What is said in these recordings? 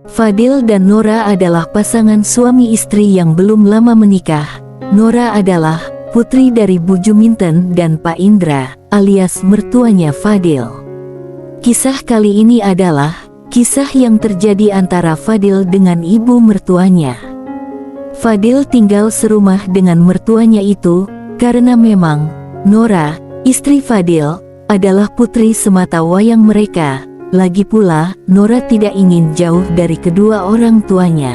Fadil dan Nora adalah pasangan suami istri yang belum lama menikah. Nora adalah putri dari Bu Juminten dan Pak Indra, alias mertuanya Fadil. Kisah kali ini adalah kisah yang terjadi antara Fadil dengan ibu mertuanya. Fadil tinggal serumah dengan mertuanya itu karena memang Nora, istri Fadil, adalah putri semata wayang mereka. Lagi pula, Nora tidak ingin jauh dari kedua orang tuanya.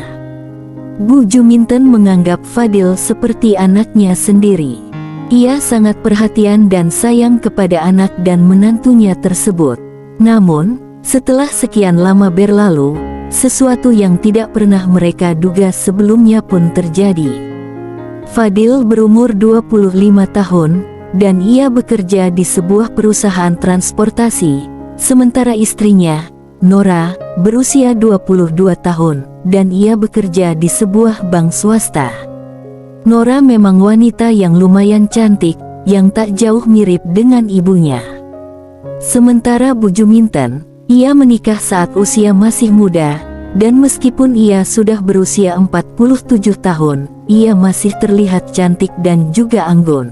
Bu Juminten menganggap Fadil seperti anaknya sendiri. Ia sangat perhatian dan sayang kepada anak dan menantunya tersebut. Namun, setelah sekian lama berlalu, sesuatu yang tidak pernah mereka duga sebelumnya pun terjadi. Fadil berumur 25 tahun, dan ia bekerja di sebuah perusahaan transportasi, sementara istrinya, Nora, berusia 22 tahun, dan ia bekerja di sebuah bank swasta. Nora memang wanita yang lumayan cantik, yang tak jauh mirip dengan ibunya. Sementara Bu Juminten, ia menikah saat usia masih muda, dan meskipun ia sudah berusia 47 tahun, ia masih terlihat cantik dan juga anggun.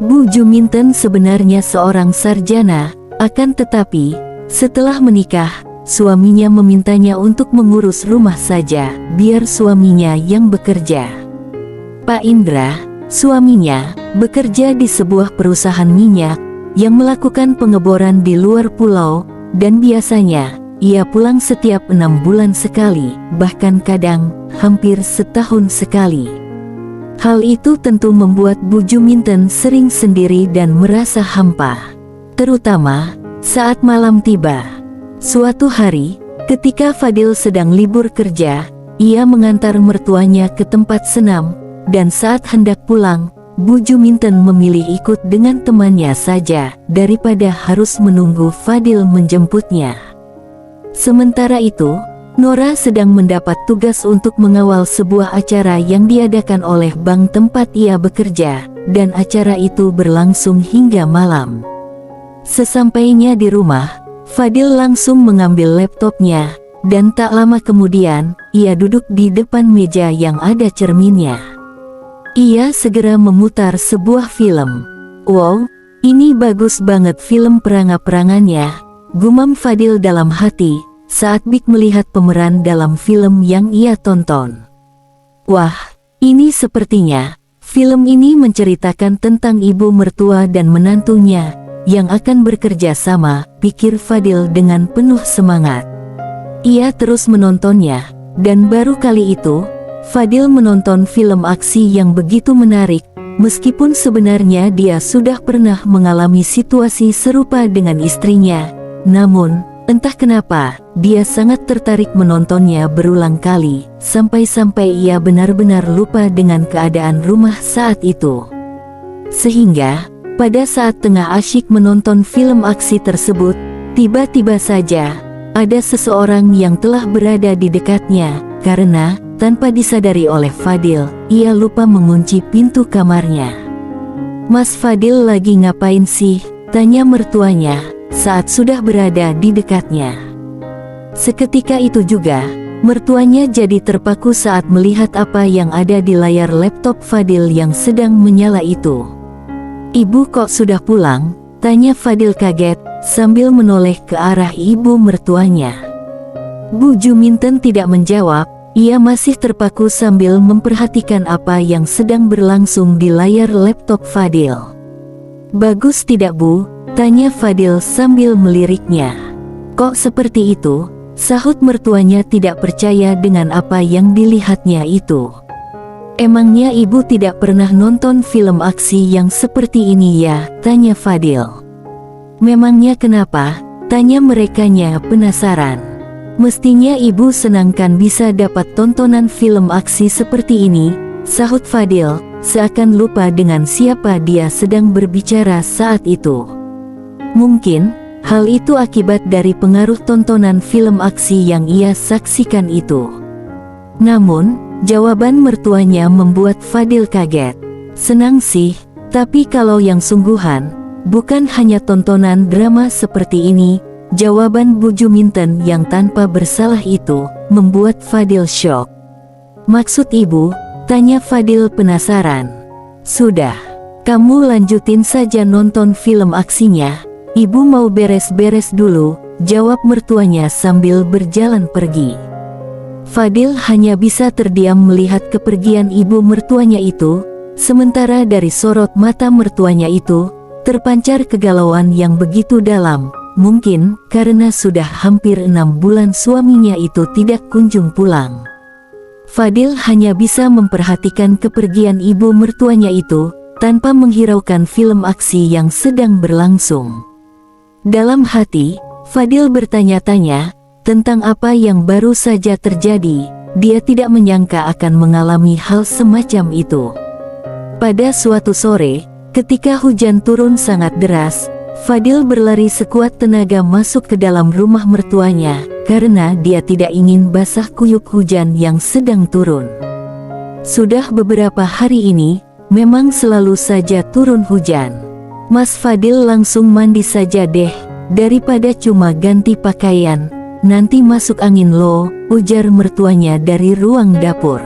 Bu Juminten sebenarnya seorang sarjana, akan tetapi, setelah menikah, suaminya memintanya untuk mengurus rumah saja, biar suaminya yang bekerja. Pak Indra, suaminya, bekerja di sebuah perusahaan minyak, yang melakukan pengeboran di luar pulau, dan biasanya, ia pulang setiap 6 bulan sekali, bahkan kadang, hampir setahun sekali. Hal itu tentu membuat Bu Juminten sering sendiri dan merasa hampa. Terutama, saat malam tiba. Suatu hari, ketika Fadil sedang libur kerja, ia mengantar mertuanya ke tempat senam, dan saat hendak pulang, Bu Juminten memilih ikut dengan temannya saja, daripada harus menunggu Fadil menjemputnya. Sementara itu, Nora sedang mendapat tugas untuk mengawal sebuah acara yang diadakan oleh bank tempat ia bekerja, dan acara itu berlangsung hingga malam. Sesampainya di rumah, Fadil langsung mengambil laptopnya, dan tak lama kemudian, ia duduk di depan meja yang ada cerminnya. Ia segera memutar sebuah film. "Wow, ini bagus banget film perang-perangannya," gumam Fadil dalam hati, saat Big melihat pemeran dalam film yang ia tonton. "Wah, ini sepertinya, film ini menceritakan tentang ibu mertua dan menantunya, yang akan bekerja sama," pikir Fadil dengan penuh semangat. Ia terus menontonnya, dan baru kali itu, Fadil menonton film aksi yang begitu menarik, meskipun sebenarnya dia sudah pernah mengalami situasi serupa dengan istrinya. Namun, entah kenapa, dia sangat tertarik menontonnya berulang kali, sampai-sampai ia benar-benar lupa dengan keadaan rumah saat itu. Sehingga, pada saat tengah asyik menonton film aksi tersebut, tiba-tiba saja, ada seseorang yang telah berada di dekatnya, karena, tanpa disadari oleh Fadil, ia lupa mengunci pintu kamarnya. "Mas Fadil lagi ngapain sih?" tanya mertuanya, saat sudah berada di dekatnya. Seketika itu juga, mertuanya jadi terpaku saat melihat apa yang ada di layar laptop Fadil yang sedang menyala itu. "Ibu kok sudah pulang?" tanya Fadil kaget, sambil menoleh ke arah ibu mertuanya. Bu Juminten tidak menjawab, ia masih terpaku sambil memperhatikan apa yang sedang berlangsung di layar laptop Fadil. "Bagus tidak Bu?" tanya Fadil sambil meliriknya. "Kok seperti itu?" sahut mertuanya tidak percaya dengan apa yang dilihatnya itu. "Emangnya ibu tidak pernah nonton film aksi yang seperti ini ya?" tanya Fadil. "Memangnya kenapa?" tanya merekanya penasaran. "Mestinya ibu senangkan bisa dapat tontonan film aksi seperti ini," sahut Fadil, seakan lupa dengan siapa dia sedang berbicara saat itu. Mungkin, hal itu akibat dari pengaruh tontonan film aksi yang ia saksikan itu. Namun, jawaban mertuanya membuat Fadil kaget. "Senang sih, tapi kalau yang sungguhan, bukan hanya tontonan drama seperti ini," Jawaban Bu Juminten yang tanpa bersalah itu membuat Fadil syok. "Maksud ibu?" tanya Fadil penasaran. "Sudah, kamu lanjutin saja nonton film aksinya. Ibu mau beres-beres dulu," jawab mertuanya sambil berjalan pergi. Fadil hanya bisa terdiam melihat kepergian ibu mertuanya itu, sementara dari sorot mata mertuanya itu terpancar kegalauan yang begitu dalam. Mungkin karena sudah hampir 6 bulan suaminya itu tidak kunjung pulang. Fadil hanya bisa memperhatikan kepergian ibu mertuanya itu tanpa menghiraukan film aksi yang sedang berlangsung. Dalam hati, Fadil bertanya-tanya tentang apa yang baru saja terjadi. Dia tidak menyangka akan mengalami hal semacam itu. Pada suatu sore, ketika hujan turun sangat deras, Fadil berlari sekuat tenaga masuk ke dalam rumah mertuanya karena dia tidak ingin basah kuyup hujan yang sedang turun. Sudah beberapa hari ini, memang selalu saja turun hujan. "Mas Fadil, langsung mandi saja deh, daripada cuma ganti pakaian, nanti masuk angin loh," ujar mertuanya dari ruang dapur.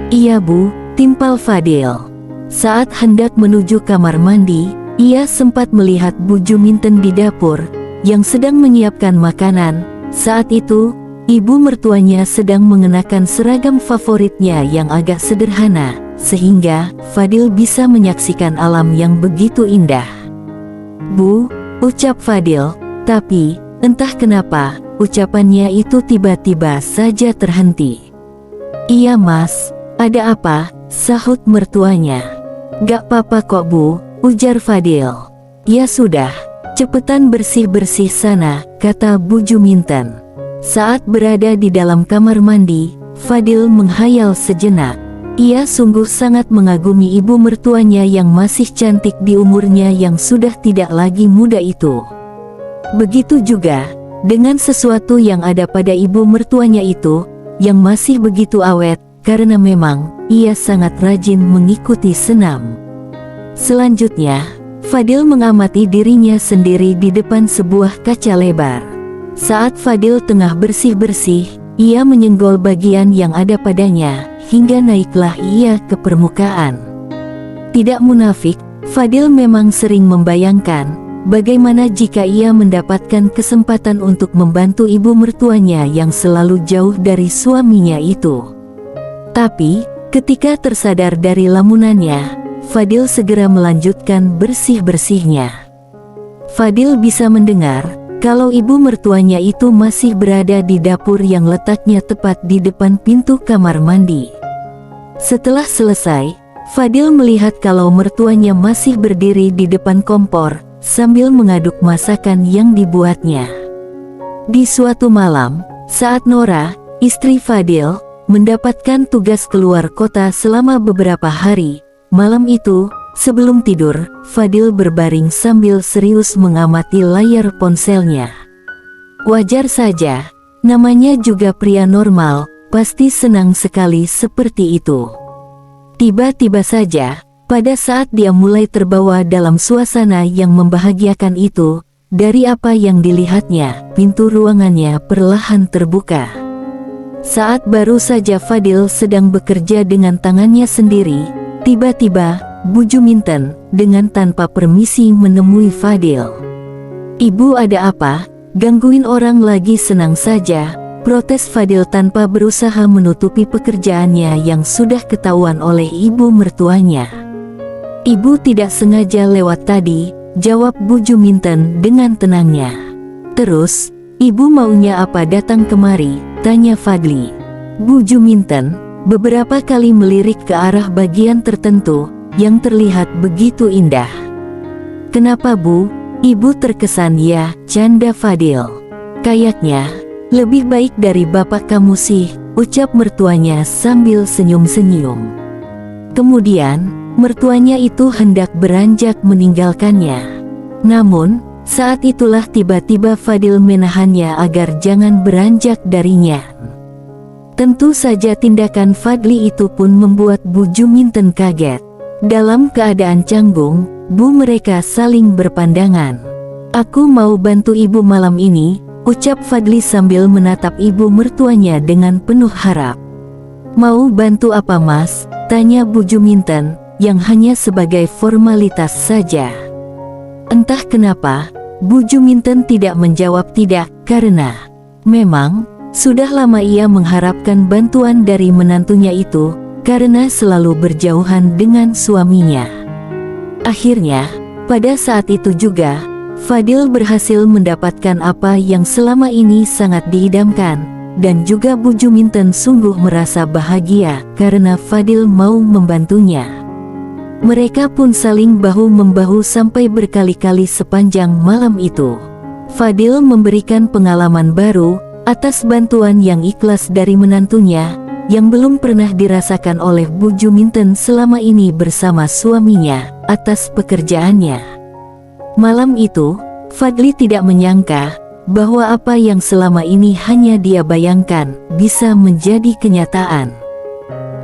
"Iya Bu," timpal Fadil. Saat hendak menuju kamar mandi, ia sempat melihat Bu Juminten di dapur, yang sedang menyiapkan makanan. Saat itu, ibu mertuanya sedang mengenakan seragam favoritnya yang agak sederhana, sehingga Fadil bisa menyaksikan alam yang begitu indah. "Bu," ucap Fadil, tapi entah kenapa ucapannya itu tiba-tiba saja terhenti. "Iya Mas, ada apa?" sahut mertuanya. "Gak apa-apa kok Bu," ujar Fadil. "Ya sudah, cepetan bersih-bersih sana," kata Bu Juminten. Saat berada di dalam kamar mandi, Fadil menghayal sejenak. Ia sungguh sangat mengagumi ibu mertuanya yang masih cantik di umurnya yang sudah tidak lagi muda itu. Begitu juga dengan sesuatu yang ada pada ibu mertuanya itu, yang masih begitu awet, karena memang ia sangat rajin mengikuti senam. Selanjutnya, Fadil mengamati dirinya sendiri di depan sebuah kaca lebar. Saat Fadil tengah bersih-bersih, ia menyenggol bagian yang ada padanya, hingga naiklah ia ke permukaan. Tidak munafik, Fadil memang sering membayangkan bagaimana jika ia mendapatkan kesempatan untuk membantu ibu mertuanya yang selalu jauh dari suaminya itu. Tapi, ketika tersadar dari lamunannya, Fadil segera melanjutkan bersih-bersihnya. Fadil bisa mendengar kalau ibu mertuanya itu masih berada di dapur yang letaknya tepat di depan pintu kamar mandi. Setelah selesai, Fadil melihat kalau mertuanya masih berdiri di depan kompor sambil mengaduk masakan yang dibuatnya. Di suatu malam, saat Nora, istri Fadil, mendapatkan tugas keluar kota selama beberapa hari, malam itu, sebelum tidur, Fadil berbaring sambil serius mengamati layar ponselnya. Wajar saja, namanya juga pria normal, pasti senang sekali seperti itu. Tiba-tiba saja, pada saat dia mulai terbawa dalam suasana yang membahagiakan itu, dari apa yang dilihatnya, pintu ruangannya perlahan terbuka. Saat baru saja Fadil sedang bekerja dengan tangannya sendiri, tiba-tiba, Bu Juminten, dengan tanpa permisi menemui Fadil. "Ibu, ada apa? Gangguin orang lagi senang saja," protes Fadil tanpa berusaha menutupi pekerjaannya yang sudah ketahuan oleh ibu mertuanya. "Ibu tidak sengaja lewat tadi," jawab Bu Juminten dengan tenangnya. "Terus, ibu maunya apa datang kemari?" tanya Fadli. Bu Juminten beberapa kali melirik ke arah bagian tertentu yang terlihat begitu indah. "Kenapa Bu? Ibu terkesan ya," canda Fadil. "Kayaknya lebih baik dari bapak kamu sih," ucap mertuanya sambil senyum-senyum. Kemudian, mertuanya itu hendak beranjak meninggalkannya. Namun, saat itulah tiba-tiba Fadil menahannya agar jangan beranjak darinya. Tentu saja tindakan Fadli itu pun membuat Bu Juminten kaget. Dalam keadaan canggung, mereka saling berpandangan. Aku mau bantu ibu malam ini, ucap Fadli sambil menatap ibu mertuanya dengan penuh harap. Mau bantu apa mas? Tanya Bu Juminten, yang hanya sebagai formalitas saja. Entah kenapa, Bu Juminten tidak menjawab tidak, karena memang sudah lama ia mengharapkan bantuan dari menantunya itu, karena selalu berjauhan dengan suaminya. Akhirnya, pada saat itu juga, Fadil berhasil mendapatkan apa yang selama ini sangat diidamkan, dan juga Bu Juminten sungguh merasa bahagia karena Fadil mau membantunya. Mereka pun saling bahu-membahu sampai berkali-kali sepanjang malam itu. Fadil memberikan pengalaman baru atas bantuan yang ikhlas dari menantunya, yang belum pernah dirasakan oleh Bu Juminten selama ini bersama suaminya atas pekerjaannya. Malam itu, Fadli tidak menyangka bahwa apa yang selama ini hanya dia bayangkan bisa menjadi kenyataan.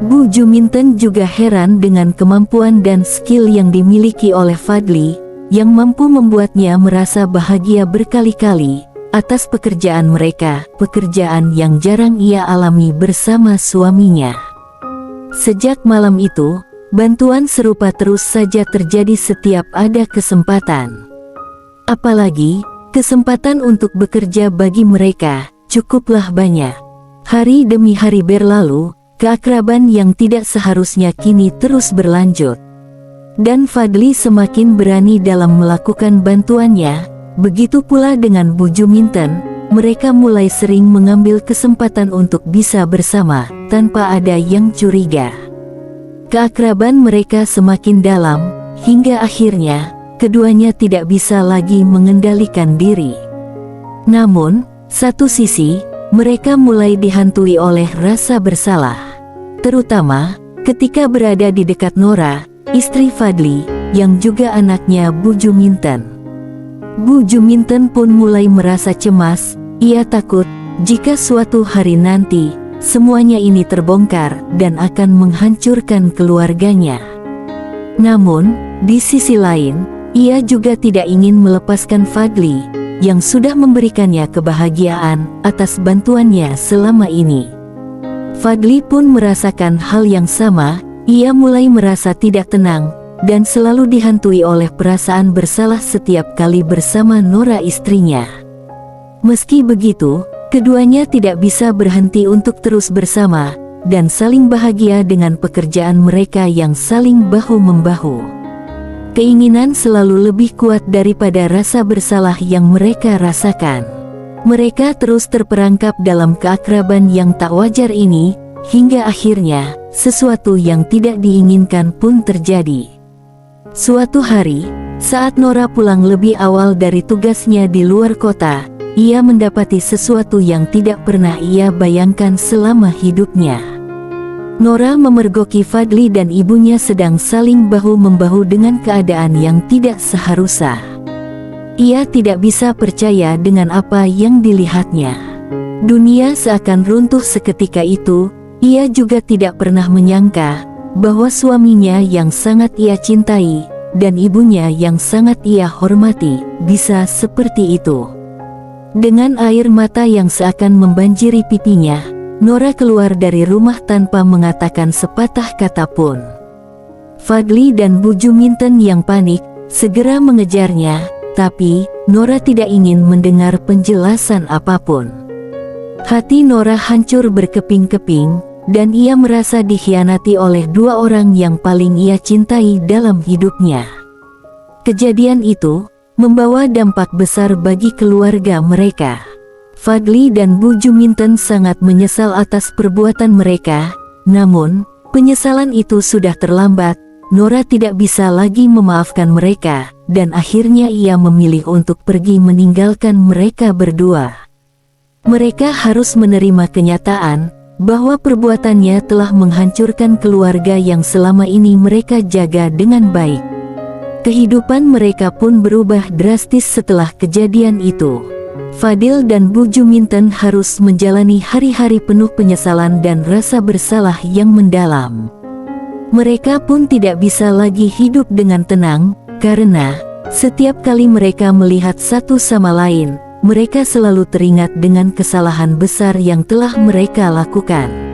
Bu Juminten juga heran dengan kemampuan dan skill yang dimiliki oleh Fadli, yang mampu membuatnya merasa bahagia berkali-kali atas pekerjaan mereka, pekerjaan yang jarang ia alami bersama suaminya. Sejak malam itu, bantuan serupa terus saja terjadi setiap ada kesempatan. Apalagi, kesempatan untuk bekerja bagi mereka cukuplah banyak. Hari demi hari berlalu, keakraban yang tidak seharusnya kini terus berlanjut. Dan Fadli semakin berani dalam melakukan bantuannya, begitu pula dengan Bu Juminten, mereka mulai sering mengambil kesempatan untuk bisa bersama, tanpa ada yang curiga. Keakraban mereka semakin dalam, hingga akhirnya, keduanya tidak bisa lagi mengendalikan diri. Namun, satu sisi, mereka mulai dihantui oleh rasa bersalah. Terutama, ketika berada di dekat Nora, istri Fadli, yang juga anaknya Bu Juminten. Bu Juminten pun mulai merasa cemas, ia takut, jika suatu hari nanti, semuanya ini terbongkar dan akan menghancurkan keluarganya. Namun, di sisi lain, ia juga tidak ingin melepaskan Fadli, yang sudah memberikannya kebahagiaan atas bantuannya selama ini. Fadli pun merasakan hal yang sama, ia mulai merasa tidak tenang, dan selalu dihantui oleh perasaan bersalah setiap kali bersama Nora istrinya. Meski begitu, keduanya tidak bisa berhenti untuk terus bersama, dan saling bahagia dengan pekerjaan mereka yang saling bahu-membahu. Keinginan selalu lebih kuat daripada rasa bersalah yang mereka rasakan. Mereka terus terperangkap dalam keakraban yang tak wajar ini, hingga akhirnya, sesuatu yang tidak diinginkan pun terjadi. Suatu hari, saat Nora pulang lebih awal dari tugasnya di luar kota, ia mendapati sesuatu yang tidak pernah ia bayangkan selama hidupnya. Nora memergoki Fadli dan ibunya sedang saling bahu-membahu dengan keadaan yang tidak seharusnya. Ia tidak bisa percaya dengan apa yang dilihatnya. Dunia seakan runtuh seketika itu. Ia juga tidak pernah menyangka bahwa suaminya yang sangat ia cintai dan ibunya yang sangat ia hormati bisa seperti itu. Dengan air mata yang seakan membanjiri pipinya, Nora keluar dari rumah tanpa mengatakan sepatah kata pun. Fadli dan Bu Juminten yang panik segera mengejarnya, tapi Nora tidak ingin mendengar penjelasan apapun. Hati Nora hancur berkeping-keping, dan ia merasa dikhianati oleh dua orang yang paling ia cintai dalam hidupnya. Kejadian itu membawa dampak besar bagi keluarga mereka. Fadli dan Bu Juminten sangat menyesal atas perbuatan mereka, namun, penyesalan itu sudah terlambat. Nora tidak bisa lagi memaafkan mereka, dan akhirnya ia memilih untuk pergi meninggalkan mereka berdua. Mereka harus menerima kenyataan bahwa perbuatannya telah menghancurkan keluarga yang selama ini mereka jaga dengan baik. Kehidupan mereka pun berubah drastis setelah kejadian itu. Fadil dan Bu Juminten harus menjalani hari-hari penuh penyesalan dan rasa bersalah yang mendalam. Mereka pun tidak bisa lagi hidup dengan tenang, karena Setiap kali mereka melihat satu sama lain, mereka selalu teringat dengan kesalahan besar yang telah mereka lakukan.